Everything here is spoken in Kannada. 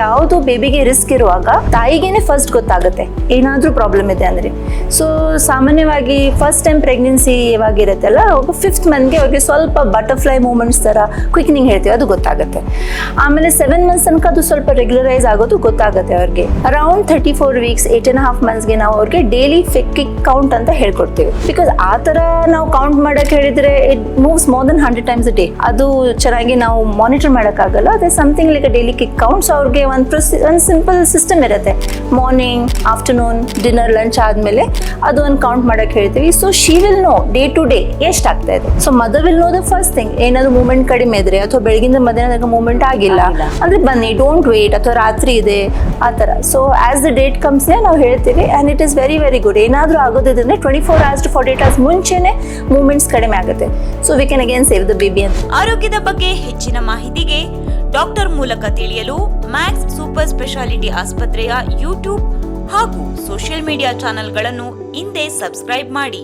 ಯಾವುದು ಬೇಬಿಗೆ ರಿಸ್ಕ್ ಇರುವಾಗ ತಾಯಿಗೇನೆ ಫಸ್ಟ್ ಗೊತ್ತಾಗುತ್ತೆ ಏನಾದ್ರೂ ಪ್ರಾಬ್ಲಮ್ ಇದೆ ಅಂದ್ರೆ. ಸೊ ಸಾಮಾನ್ಯವಾಗಿ ಫಸ್ಟ್ ಟೈಮ್ ಪ್ರೆಗ್ನೆನ್ಸಿ ಯಾವಾಗಿರುತ್ತಲ್ಲ ಅವಾಗ 5th ಮಂತ್ಗೆ ಅವ್ರಿಗೆ ಸ್ವಲ್ಪ ಬಟರ್ಫ್ಲೈ ಮೂಮೆಂಟ್ಸ್ ತರ ಕ್ವಿಕ್ನಿಂಗ್ ಹೇಳ್ತೀವಿ, ಅದು ಗೊತ್ತಾಗುತ್ತೆ. ಆಮೇಲೆ 7 ಮಂತ್ಸ್ ತನಕ ಅದು ಸ್ವಲ್ಪ ರೆಗ್ಯುಲರೈಸ್ ಆಗೋದು ಗೊತ್ತಾಗುತ್ತೆ ಅವ್ರಿಗೆ. ಅರೌಂಡ್ 34 ವೀಕ್ಸ್ 8.5 ಮಂತ್ಸ್ಗೆ ನಾವು ಅವ್ರಿಗೆ ಡೈಲಿ ಕಿಕ್ ಕೌಂಟ್ ಅಂತ ಹೇಳ್ಕೊಡ್ತೀವಿ. ಬಿಕಾಸ್ ಆ ತರ ನಾವು ಕೌಂಟ್ ಮಾಡಕ್ ಹೇಳಿದ್ರೆ it moves more than 100 times a day. ಅದು ಚೆನ್ನಾಗಿ ನಾವು ಮಾನಿಟರ್ ಮಾಡೋಕ್ಕಾಗಲ್ಲ. ಅದೇ something like daily kick counts. ಅವ್ರಿಗೆ ಒಂದು ಸಿಂಪಲ್ ಸಿಸ್ಟಮ್ ಇರುತ್ತೆ. ಮಾರ್ನಿಂಗ್, ಆಫ್ಟರ್ನೂನ್, ಡಿನ್ನರ್, ಲಂಚ್ ಆದ್ಮೇಲೆ ಅದು ಒಂದು ಕೌಂಟ್ ಮಾಡಕ್ ಹೇಳ್ತೀವಿ. So she will know day to day ಎಷ್ಟಾಗ್ತಾ ಇದೆ. So mother will know the first thing. ಏನಾದ್ರು ಮೂವ್ಮೆಂಟ್ ಕಡಿಮೆ ಇದ್ರೆ ಅಥವಾ ಬೆಳಗಿಂದ ಮಧ್ಯಾಹ್ನ ಮೂವ್ಮೆಂಟ್ ಆಗಿಲ್ಲ ಅಂದ್ರೆ ಬನ್ನಿ, ಡೋಂಟ್ ವೇಟ್, ಅಥವಾ ರಾತ್ರಿ ಇದೆ ಆ ಥರ. So as the date comes ನಾವು ಹೇಳ್ತೀವಿ. And it is very very good. ಏನಾದರೂ ಆಗೋದಿದ್ರೆ 24 hours to 48 hours ಮುಂಚೆನೆ ಮೂವ್ಮೆಂಟ್ಸ್ ಕಡಿಮೆ ಆಗುತ್ತೆ. So we can again save the baby ಅಂತ. ಆರೋಗ್ಯದ ಬಗ್ಗೆ ಹೆಚ್ಚಿನ ಮಾಹಿತಿಗೆ ಡಾಕ್ಟರ್ ಮೂಲಕ ತಿಳಿಯಲು ಮ್ಯಾಕ್ಸ್ ಸೂಪರ್ ಸ್ಪೆಷಾಲಿಟಿ ಆಸ್ಪತ್ರೆಯ ಯೂಟ್ಯೂಬ್ ಹಾಗೂ ಸೋಷಿಯಲ್ ಮೀಡಿಯಾ ಚಾನೆಲ್ಗಳನ್ನು ಹಿಂದೆ ಸಬ್ಸ್ಕ್ರೈಬ್ ಮಾಡಿ.